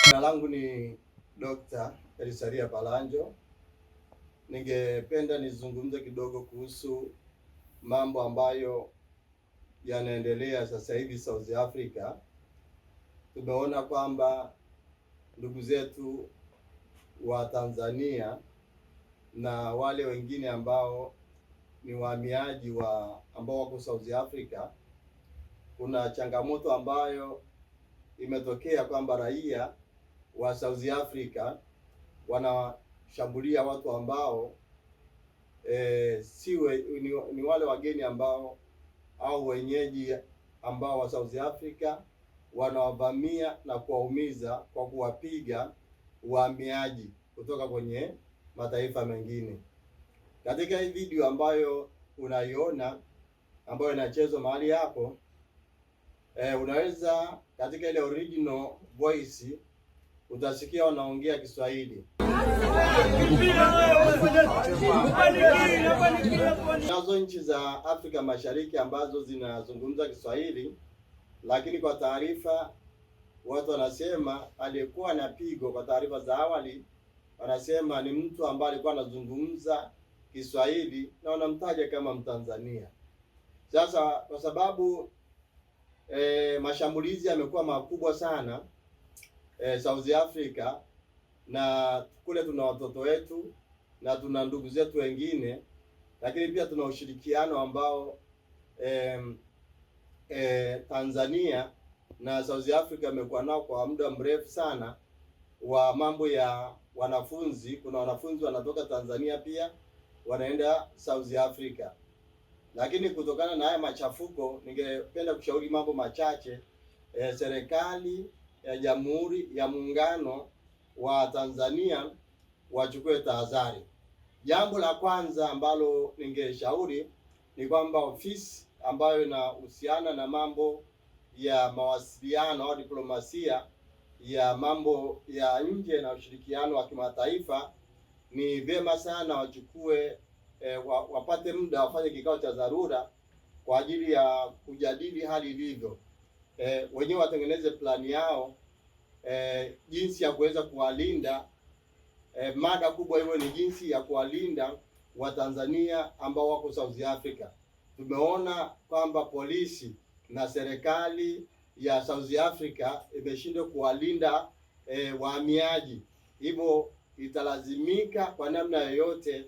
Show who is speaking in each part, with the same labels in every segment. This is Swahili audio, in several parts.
Speaker 1: Jina langu ni Dr. Elisaria Palanjo. Ningependa nizungumze kidogo kuhusu mambo ambayo yanaendelea sasa hivi South Africa. Tumeona kwamba ndugu zetu wa Tanzania na wale wengine ambao ni wahamiaji ambao wako South Africa, kuna changamoto ambayo imetokea kwamba raia wa South Africa wanashambulia watu ambao ni wale wageni ambao au wenyeji ambao wa South Africa wanawavamia na kuwaumiza kwa kuwapiga wahamiaji kutoka kwenye mataifa mengine. Katika hii video ambayo unaiona ambayo inachezwa mahali hapo, unaweza katika ile original voice utasikia wanaongea Kiswahili. Nazo nchi za Afrika Mashariki ambazo zinazungumza Kiswahili, lakini kwa taarifa watu wanasema aliyekuwa anapigwa, kwa taarifa za awali wanasema ni mtu ambaye alikuwa anazungumza Kiswahili na wanamtaja kama Mtanzania. Sasa kwa sababu mashambulizi yamekuwa makubwa sana South Africa, na kule tuna watoto wetu na tuna ndugu zetu wengine, lakini pia tuna ushirikiano ambao Tanzania na South Africa imekuwa nao kwa muda mrefu sana wa mambo ya wanafunzi. Kuna wanafunzi wanatoka Tanzania pia wanaenda South Africa, lakini kutokana na haya machafuko, ningependa kushauri mambo machache. Serikali ya Jamhuri ya Muungano wa Tanzania wachukue tahadhari. Jambo la kwanza ambalo ningeshauri ni kwamba ofisi ambayo inahusiana na mambo ya mawasiliano au diplomasia ya mambo ya nje na ushirikiano wa kimataifa, ni vyema sana wachukue wapate muda wafanye kikao cha dharura kwa ajili ya kujadili hali ilivyo. Wenyewe watengeneze plani yao jinsi ya kuweza kuwalinda. Mada kubwa hiyo ni jinsi ya kuwalinda Watanzania ambao wako South Africa. Tumeona kwamba polisi na serikali ya South Africa imeshindwa kuwalinda wahamiaji, hivyo italazimika kwa namna yoyote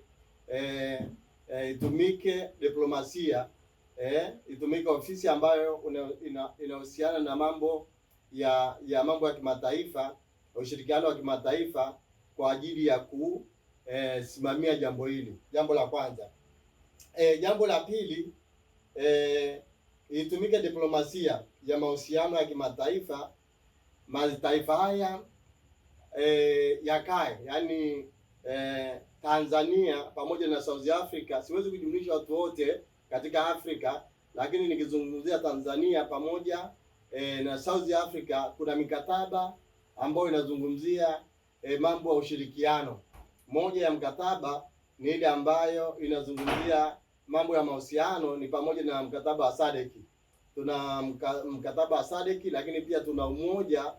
Speaker 1: itumike diplomasia, itumike ofisi ambayo inahusiana na mambo ya mambo ya kimataifa, ushirikiano wa kimataifa kwa ajili ya kusimamia jambo hili. Jambo la kwanza. Jambo la pili, itumike diplomasia ya mahusiano ya kimataifa. Mataifa haya yakae, yani Tanzania pamoja na South Africa, siwezi kujumlisha watu wote katika Afrika, lakini nikizungumzia Tanzania pamoja na South Africa, kuna mikataba ambayo inazungumzia mambo ya ushirikiano. Moja ya mkataba ni ile ambayo inazungumzia mambo ya mahusiano, ni pamoja na mkataba wa SADC. Tuna mkataba wa SADC, lakini pia tuna umoja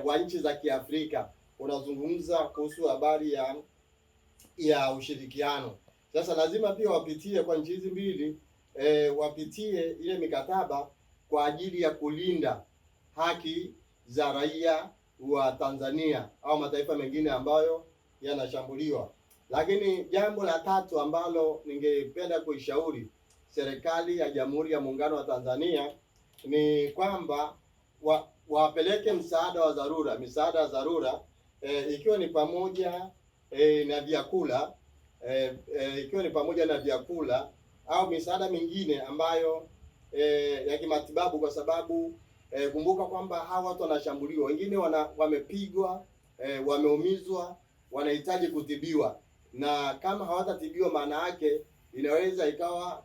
Speaker 1: wa nchi za Kiafrika unazungumza kuhusu habari ya ushirikiano. Sasa lazima pia wapitie kwa nchi hizi mbili, wapitie ile mikataba kwa ajili ya kulinda haki za raia wa Tanzania au mataifa mengine ambayo yanashambuliwa. Lakini jambo la tatu ambalo ningependa kuishauri serikali ya Jamhuri ya Muungano wa Tanzania ni kwamba wapeleke misaada ya dharura, ikiwa ni pamoja na vyakula, au misaada mingine ambayo ya kimatibabu, kwa sababu kumbuka kwamba hawa watu wanashambuliwa, wengine wamepigwa, wameumizwa, wanahitaji kutibiwa, na kama hawatatibiwa, maana yake inaweza ikawa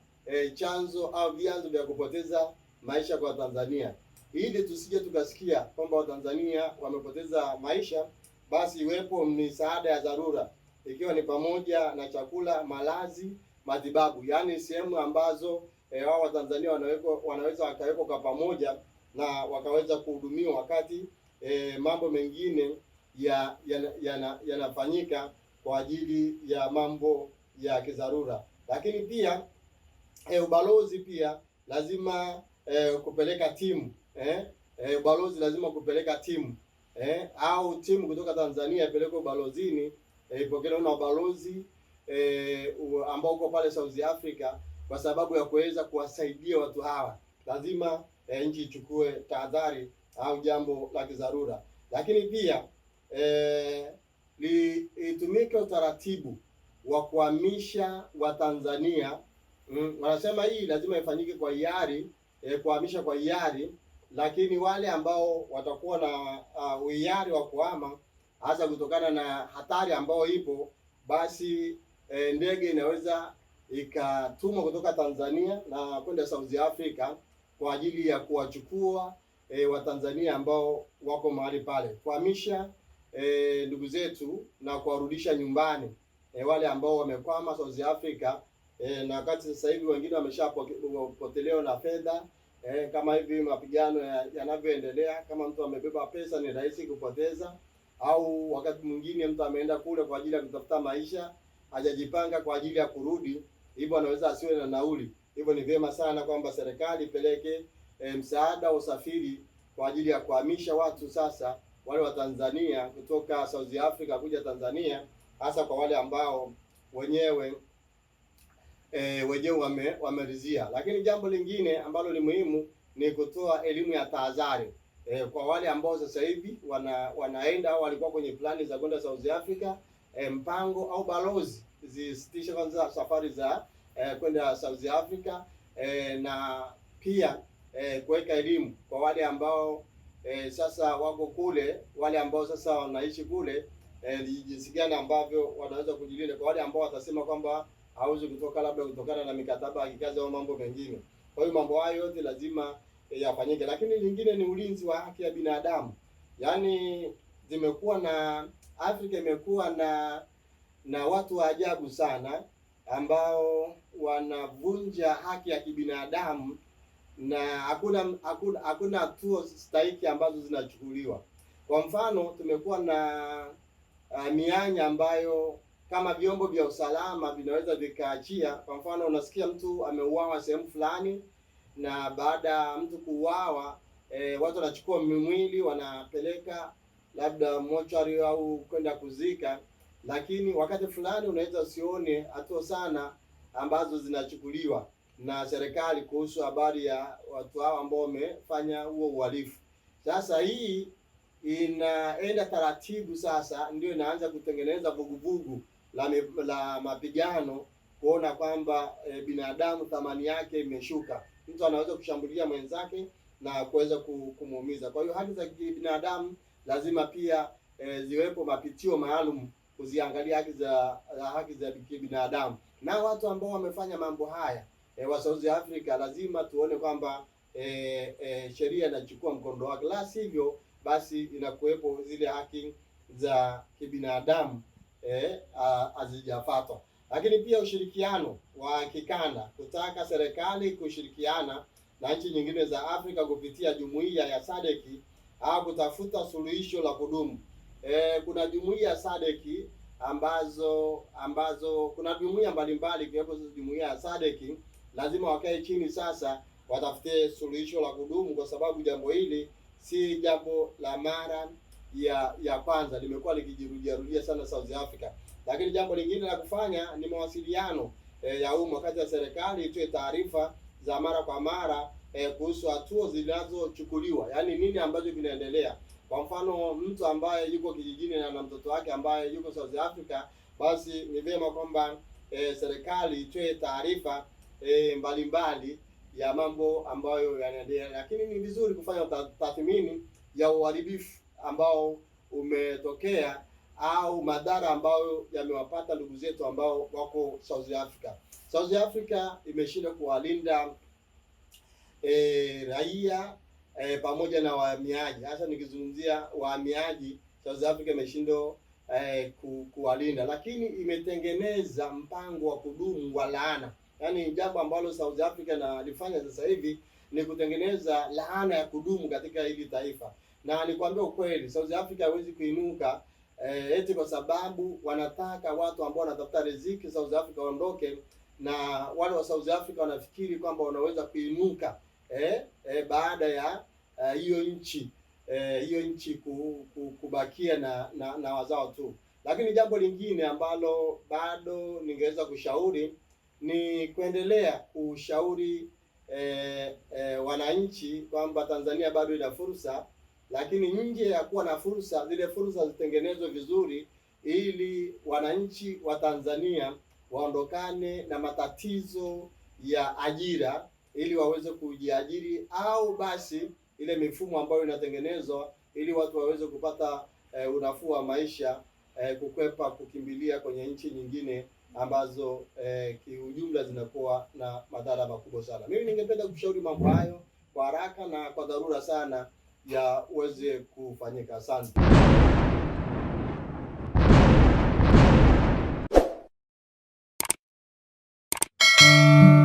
Speaker 1: chanzo au vyanzo vya kupoteza maisha kwa Tanzania. Ili tusije tukasikia kwamba Watanzania wamepoteza maisha, basi iwepo misaada ya dharura, ikiwa ni pamoja na chakula, malazi, matibabu, yaani sehemu ambazo wao Watanzania wanaweza wakawekwa kwa pamoja na wakaweza kuhudumiwa wakati mambo mengine yanafanyika kwa ajili ya mambo ya kidharura. Lakini pia ubalozi pia lazima kupeleka timu ubalozi lazima kupeleka timu au timu kutoka Tanzania ipelekwe ubalozini, ipokelewe na ubalozi ambao uko pale South Africa, kwa sababu ya kuweza kuwasaidia watu hawa. Lazima nchi ichukue tahadhari au jambo la kidharura. Lakini pia itumike utaratibu wa kuhamisha Watanzania. Wanasema hii lazima ifanyike kwa hiari, kuhamisha kwa hiari, lakini wale ambao watakuwa na uhiari wa kuhama, hasa kutokana na hatari ambayo ipo, basi ndege inaweza ikatumwa kutoka Tanzania na kwenda South Africa kwa ajili ya kuwachukua Watanzania ambao wako mahali pale, kuhamisha ndugu zetu na kuwarudisha nyumbani wale ambao wamekwama South Africa. Na wakati sasa hivi wengine wameshapotelewa na fedha kama hivi mapigano yanavyoendelea, kama mtu amebeba pesa ni rahisi kupoteza, au wakati mwingine mtu ameenda kule kwa ajili ya kutafuta maisha, hajajipanga kwa ajili ya kurudi, hivyo anaweza asiwe na nauli. Hivyo ni vyema sana kwamba serikali ipeleke msaada wa usafiri kwa ajili ya kuhamisha watu sasa wale wa Tanzania kutoka South Africa kuja Tanzania, hasa kwa wale ambao wenyewe wameridhia. Lakini jambo lingine ambalo ni muhimu ni kutoa elimu ya tahadhari kwa wale ambao sasa hivi wanaenda au walikuwa kwenye plani za kwenda South Africa. Mpango au balozi zisitishe kwanza safari za kwenda South Africa, na pia kuweka elimu kwa wale ambao sasa wako kule, wale ambao sasa wanaishi kule, jinsi gani ambavyo wanaweza kujilinda, kwa wale ambao watasema kwamba hauwezi kutoka labda kutokana na mikataba ya kikazi au mambo mengine. Kwa hiyo mambo hayo yote lazima yafanyike. Lakini lingine ni ulinzi wa haki ya binadamu. Yaani Afrika imekuwa na watu wa ajabu sana ambao wanavunja haki ya kibinadamu, na hakuna hatua stahiki ambazo zinachukuliwa. Kwa mfano, tumekuwa na mianya ambayo kama vyombo vya usalama vinaweza vikaachia. Kwa mfano, unasikia mtu ameuawa sehemu fulani, na baada ya mtu kuuawa watu wanachukua mwili wanapeleka labda mochari au kwenda kuzika, lakini wakati fulani unaweza usione hatua sana ambazo zinachukuliwa na serikali kuhusu habari ya watu hao ambao wamefanya huo uhalifu. Sasa hii inaenda taratibu, sasa ndio inaanza kutengeneza vuguvugu la mapigano, kuona kwamba binadamu thamani yake imeshuka. Mtu anaweza kushambulia mwenzake na kuweza kumuumiza. Kwa hiyo haki za kibinadamu lazima pia ziwepo mapitio maalum kuziangalia haki za kibinadamu, na watu ambao wamefanya mambo haya wa South Africa lazima tuone kwamba sheria inachukua mkondo wake, la sivyo basi inakuwepo zile haki za kibinadamu hazijafuatwa. Lakini pia ushirikiano wa kikanda, kutaka serikali kushirikiana na nchi nyingine za Afrika kupitia jumuiya ya SADC au kutafuta suluhisho la kudumu. Kuna jumuiya ya SADC ambazo kuna jumuiya mbalimbali ikiwepo jumuiya ya SADC, lazima wakae chini sasa watafute suluhisho la kudumu, kwa sababu jambo hili si jambo la mara ya kwanza, limekuwa likijirudia sana South Africa. Lakini jambo lingine la kufanya ni mawasiliano ya umma kati ya serikali, itoe taarifa za mara kwa mara kuhusu hatua zinazochukuliwa, yaani nini ambacho kinaendelea. Kwa mfano, mtu ambaye yuko kijijini na mtoto wake ambaye yuko South Africa, basi ni vyema kwamba serikali itoe taarifa mbalimbali ya mambo ambayo yanaendelea. Lakini ni vizuri kufanya tathmini ya uharibifu ambao umetokea au madhara ambayo yamewapata ndugu zetu ambao wako South Africa. South Africa imeshindwa kuwalinda raia pamoja na wahamiaji. Hasa nikizungumzia wahamiaji, South Africa imeshindwa kuwalinda, lakini imetengeneza mpango wa kudumu wa laana. Yaani jambo ambalo South Africa nalifanya sasa hivi ni kutengeneza laana ya kudumu katika hili taifa. Na nikwambia ukweli, South Africa hawezi kuinuka eti kwa sababu wanataka watu ambao wanatafuta riziki South Africa waondoke, na wale wa South Africa wanafikiri kwamba wanaweza kuinuka baada ya hiyo nchi kubakia na wazao tu. Lakini jambo lingine ambalo bado ningeweza kushauri ni kuendelea kushauri wananchi kwamba Tanzania bado ina fursa, lakini nje ya kuwa na fursa, zile fursa zitengenezwe vizuri ili wananchi wa Tanzania waondokane na matatizo ya ajira, ili waweze kujiajiri, au basi ile mifumo ambayo inatengenezwa ili watu waweze kupata unafuu wa maisha, kukwepa kukimbilia kwenye nchi nyingine ambazo kiujumla zinakuwa na madhara makubwa sana. Mimi ningependa kushauri mambo hayo kwa haraka na kwa dharura sana ya uweze kufanyika. Asante.